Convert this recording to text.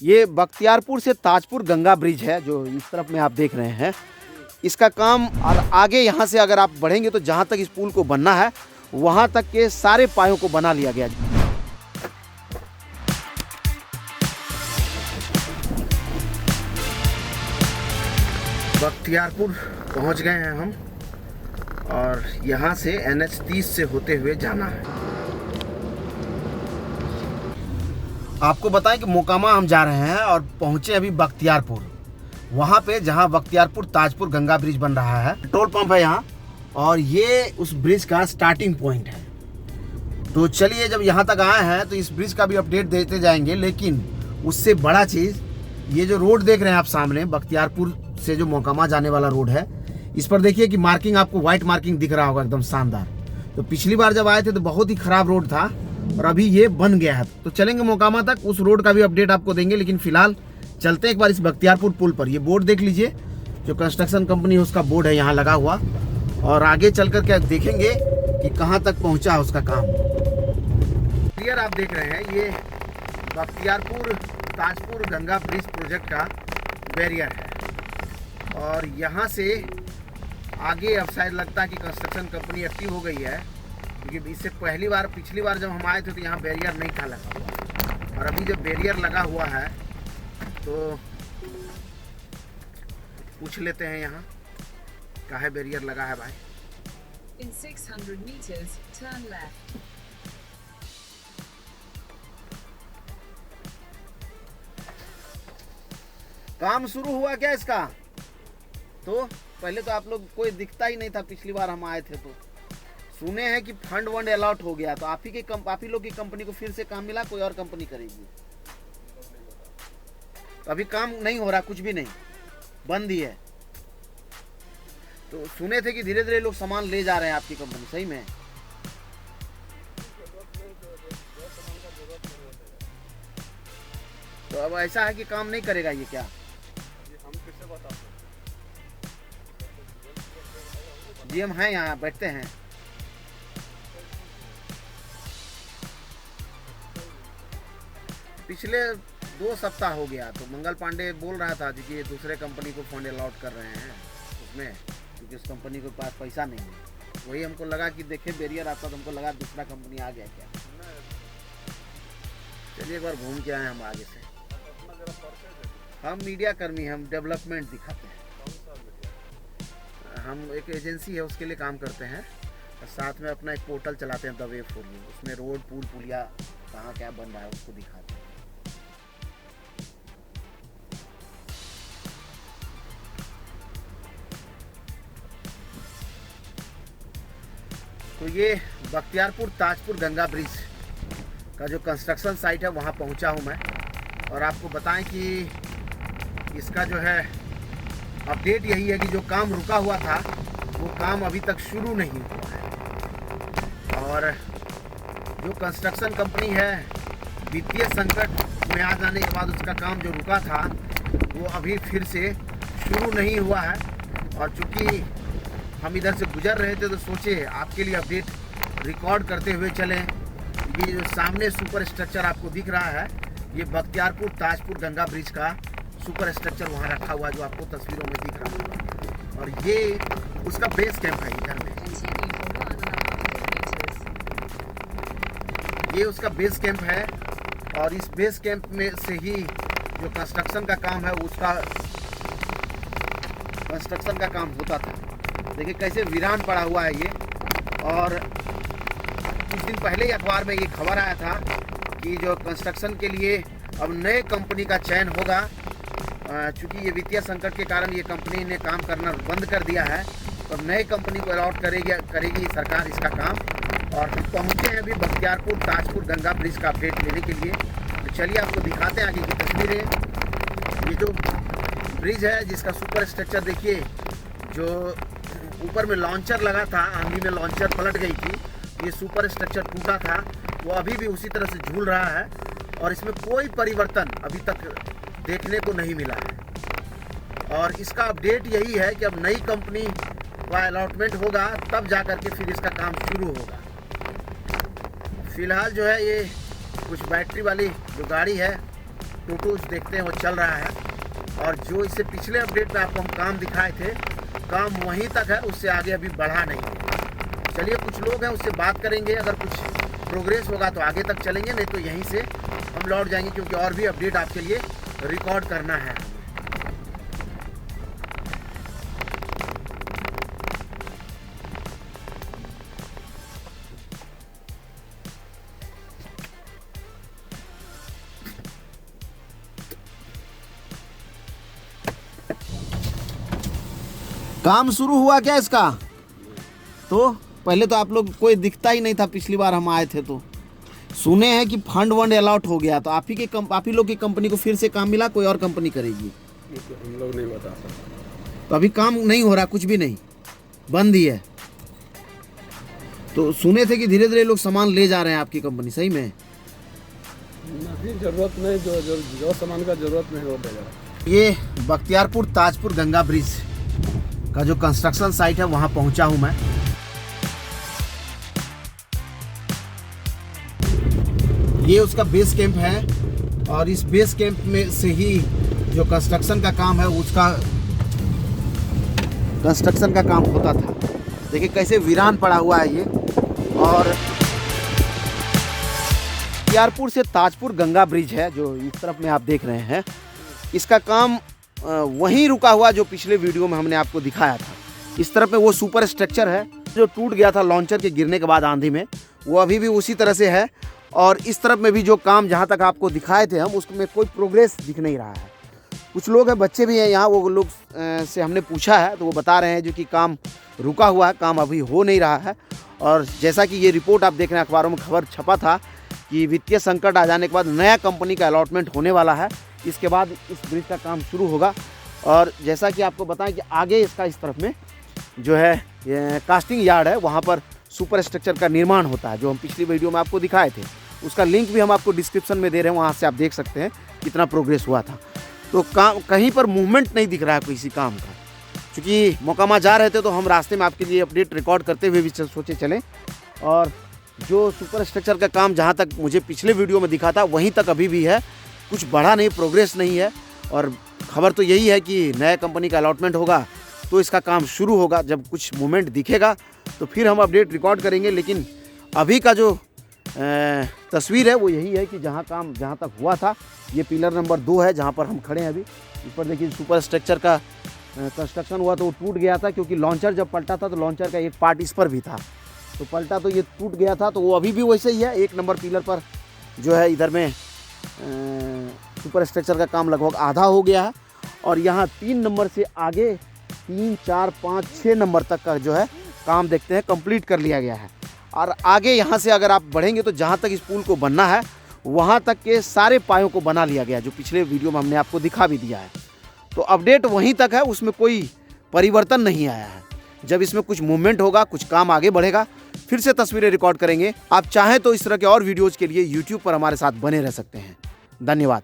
ये बख्तियारपुर से ताजपुर गंगा ब्रिज है जो इस तरफ में आप देख रहे हैं। इसका काम और आगे यहाँ से अगर आप बढ़ेंगे तो जहाँ तक इस पुल को बनना है वहाँ तक के सारे पायों को बना लिया गया। बख्तियारपुर पहुँच गए हैं हम और यहाँ से NH 30 से होते हुए जाना है। आपको बताएं कि मोकामा हम जा रहे हैं और पहुँचे अभी बख्तियारपुर, वहाँ पे जहाँ बख्तियारपुर ताजपुर गंगा ब्रिज बन रहा है। पेट्रोल पंप है यहाँ और ये उस ब्रिज का स्टार्टिंग पॉइंट है। तो चलिए जब यहाँ तक आए हैं तो इस ब्रिज का भी अपडेट देते जाएंगे, लेकिन उससे बड़ा चीज़ ये जो रोड देख रहे हैं आप सामने, बख्तियारपुर से जो मोकामा जाने वाला रोड है, इस पर देखिए कि मार्किंग आपको व्हाइट मार्किंग दिख रहा होगा, एकदम शानदार। तो पिछली बार जब आए थे तो बहुत ही खराब रोड था और अभी ये बन गया है। तो चलेंगे मोकामा तक, उस रोड का भी अपडेट आपको देंगे, लेकिन फिलहाल चलते हैं एक बार इस बख्तियारपुर पुल पर। ये बोर्ड देख लीजिए, जो कंस्ट्रक्शन कंपनी है उसका बोर्ड है यहाँ लगा हुआ, और आगे चल कर के देखेंगे कि कहाँ तक पहुँचा है उसका काम। क्लियर आप देख रहे हैं, ये बख्तियारपुर ताजपुर गंगा ब्रिज प्रोजेक्ट का बैरियर है और यहाँ से आगे अब शायद लगता है कि कंस्ट्रक्शन कंपनी एक्टिव हो गई है, क्योंकि इससे पिछली बार जब हम आए थे तो यहाँ बैरियर नहीं था लगा हुआ, और अभी जब बैरियर लगा हुआ है तो पूछ लेते हैं यहाँ काहे बैरियर लगा है भाई। In 600 meters, turn left. काम शुरू हुआ क्या इसका? तो पहले तो आप लोग कोई दिखता ही नहीं था, पिछली बार हम आए थे तो सुने हैं कि फंड वंड अलॉट हो गया, तो आप ही लोग की कंपनी को फिर से काम मिला, कोई और कंपनी करेगी? तो अभी काम नहीं हो रहा, कुछ भी नहीं, बंद ही है। तो सुने थे कि धीरे धीरे लोग सामान ले जा रहे हैं आपकी कंपनी, सही में? तो अब ऐसा है कि काम नहीं करेगा ये क्या? जी हम हैं यहाँ, बैठते हैं। पिछले 2 सप्ताह हो गया तो मंगल पांडे बोल रहा था कि ये दूसरे कंपनी को फंड अलॉट कर रहे हैं उसमें, क्योंकि उस कंपनी के पास पैसा नहीं है। वही हमको लगा कि देखे बैरियर आता तो हमको लगा दूसरा कंपनी आ गया क्या। चलिए एक बार घूम के आए हम आगे से। हम मीडिया कर्मी, हम डेवलपमेंट दिखाते हैं। हम एक एजेंसी है उसके लिए काम करते हैं और साथ में अपना एक पोर्टल चलाते हैं, द वे फॉर यू। उसमें रोड पुल पुलिया कहाँ क्या बन रहा है उसको दिखाते हैं। तो ये बख्तियारपुर ताजपुर गंगा ब्रिज का जो कंस्ट्रक्शन साइट है वहाँ पहुँचा हूँ मैं, और आपको बताएं कि इसका जो है अपडेट यही है कि जो काम रुका हुआ था वो काम अभी तक शुरू नहीं हुआ है, और जो कंस्ट्रक्शन कंपनी है वित्तीय संकट में आ जाने के बाद उसका काम जो रुका था वो अभी फिर से शुरू नहीं हुआ है। और चूँकि हम इधर से गुजर रहे थे तो सोचे आपके लिए अपडेट रिकॉर्ड करते हुए चलें। ये जो सामने सुपर स्ट्रक्चर आपको दिख रहा है, ये बख्तियारपुर ताजपुर गंगा ब्रिज का सुपर स्ट्रक्चर वहाँ रखा हुआ है जो आपको तस्वीरों में दिख रहा है, और ये उसका बेस कैंप है। इधर में ये उसका बेस कैंप है, और इस बेस कैंप में से ही जो कंस्ट्रक्शन का काम है उसका कंस्ट्रक्शन का काम होता था। देखिए कैसे वीरान पड़ा हुआ है ये। और कुछ दिन पहले ही अखबार में ये खबर आया था कि जो कंस्ट्रक्शन के लिए अब नए कंपनी का चयन होगा, चूँकि ये वित्तीय संकट के कारण ये कंपनी ने काम करना बंद कर दिया है, तो नए कंपनी को अलॉट करेगी सरकार इसका काम। और हम पहुँचे हैं अभी बख्तियारपुर ताजपुर गंगा ब्रिज का अपडेट लेने के लिए। तो चलिए आपको दिखाते हैं आगे की तस्वीरें। ये जो ब्रिज है जिसका सुपर स्ट्रक्चर देखिए, जो ऊपर में लॉन्चर लगा था, आंधी में लॉन्चर पलट गई थी, ये सुपर स्ट्रक्चर टूटा था, वो अभी भी उसी तरह से झूल रहा है और इसमें कोई परिवर्तन अभी तक देखने को नहीं मिला है। और इसका अपडेट यही है कि अब नई कंपनी का अलॉटमेंट होगा तब जा कर के फिर इसका काम शुरू होगा। फिलहाल जो है ये कुछ बैटरी वाली जो गाड़ी है टोटोस देखते हैं वो चल रहा है। और जो इससे पिछले अपडेट में आपको हम काम दिखाए थे, काम वहीं तक है, उससे आगे अभी बढ़ा नहीं है। चलिए कुछ लोग हैं उससे बात करेंगे, अगर कुछ प्रोग्रेस होगा तो आगे तक चलेंगे, नहीं तो यहीं से हम लौट जाएंगे, क्योंकि और भी अपडेट आपके लिए रिकॉर्ड करना है। काम शुरू हुआ क्या इसका? तो पहले तो आप लोग कोई दिखता ही नहीं था, पिछली बार हम आए थे तो सुने हैं कि फंड वंड अलॉट हो गया, तो आप ही लोग की कंपनी को फिर से काम मिला, कोई और कंपनी करेगी? हम लोग नहीं बता सकते। तो अभी काम नहीं हो रहा, कुछ भी नहीं, बंद ही है। तो सुने थे कि धीरे धीरे लोग सामान ले जा रहे हैं आपकी कंपनी, सही में? नहीं, जरूरत नहीं, जो सामान का जरूरत नहीं वो देगा। ये बख्तियारपुर ताजपुर गंगा ब्रिज का जो कंस्ट्रक्शन साइट है वहाँ पहुँचा हूँ मैं। ये उसका बेस कैंप है और इस बेस कैंप में से ही जो कंस्ट्रक्शन का काम है उसका कंस्ट्रक्शन का काम होता था। देखिए कैसे वीरान पड़ा हुआ है ये। और बख्तियारपुर से ताजपुर गंगा ब्रिज है जो इस तरफ में आप देख रहे हैं, इसका काम वहीं रुका हुआ जो पिछले वीडियो में हमने आपको दिखाया था। इस तरफ में वो सुपर स्ट्रक्चर है जो टूट गया था लॉन्चर के गिरने के बाद आंधी में, वो अभी भी उसी तरह से है। और इस तरफ में भी जो काम जहाँ तक आपको दिखाए थे हम, उसमें कोई प्रोग्रेस दिख नहीं रहा है। कुछ लोग हैं, बच्चे भी हैं यहाँ, वो लोग से हमने पूछा है तो वो बता रहे हैं जो कि काम रुका हुआ है, काम अभी हो नहीं रहा है। और जैसा कि ये रिपोर्ट आप देख रहे हैं, अखबारों में खबर छपा था कि वित्तीय संकट आ जाने के बाद नया कंपनी का अलॉटमेंट होने वाला है, इसके बाद इस ब्रिज का काम शुरू होगा। और जैसा कि आपको बताएं कि आगे इसका इस तरफ में जो है कास्टिंग यार्ड है, वहाँ पर सुपर स्ट्रक्चर का निर्माण होता है, जो हम पिछली वीडियो में आपको दिखाए थे। उसका लिंक भी हम आपको डिस्क्रिप्शन में दे रहे हैं, वहाँ से आप देख सकते हैं कितना प्रोग्रेस हुआ था। तो काम कहीं पर मूवमेंट नहीं दिख रहा है किसी काम का। क्योंकि मोकामा जा रहे थे तो हम रास्ते में आपके लिए अपडेट रिकॉर्ड करते हुए भी सोचे चलें। और जो सुपर स्ट्रक्चर का काम जहाँ तक मुझे पिछले वीडियो में दिखा था वहीं तक अभी भी है, कुछ बढ़ा नहीं, प्रोग्रेस नहीं है। और खबर तो यही है कि नया कंपनी का अलॉटमेंट होगा तो इसका काम शुरू होगा। जब कुछ मूवमेंट दिखेगा तो फिर हम अपडेट रिकॉर्ड करेंगे। लेकिन अभी का जो तस्वीर है वो यही है कि जहाँ काम जहाँ तक हुआ था, ये पिलर नंबर 2 है जहाँ पर हम खड़े हैं अभी। इस पर देखिए सुपर स्ट्रक्चर का कंस्ट्रक्शन हुआ तो वो टूट गया था, क्योंकि लॉन्चर जब पलटा था तो लॉन्चर का एक पार्ट इस पर भी था, तो पलटा तो ये टूट गया था। तो वो अभी भी वैसे ही है। 1 नंबर पिलर पर जो है इधर में सुपर स्ट्रक्चर का काम लगभग आधा हो गया है। और यहाँ 3 नंबर से आगे 3, 4, 5, 6 नंबर तक का जो है काम देखते हैं कंप्लीट कर लिया गया है। और आगे यहाँ से अगर आप बढ़ेंगे तो जहाँ तक इस पुल को बनना है वहाँ तक के सारे पायों को बना लिया गया, जो पिछले वीडियो में हमने आपको दिखा भी दिया है। तो अपडेट वहीं तक है, उसमें कोई परिवर्तन नहीं आया है। जब इसमें कुछ मूवमेंट होगा, कुछ काम आगे बढ़ेगा, फिर से तस्वीरें रिकॉर्ड करेंगे। आप चाहें तो इस तरह के और वीडियोज़ के लिए यूट्यूब पर हमारे साथ बने रह सकते हैं। धन्यवाद।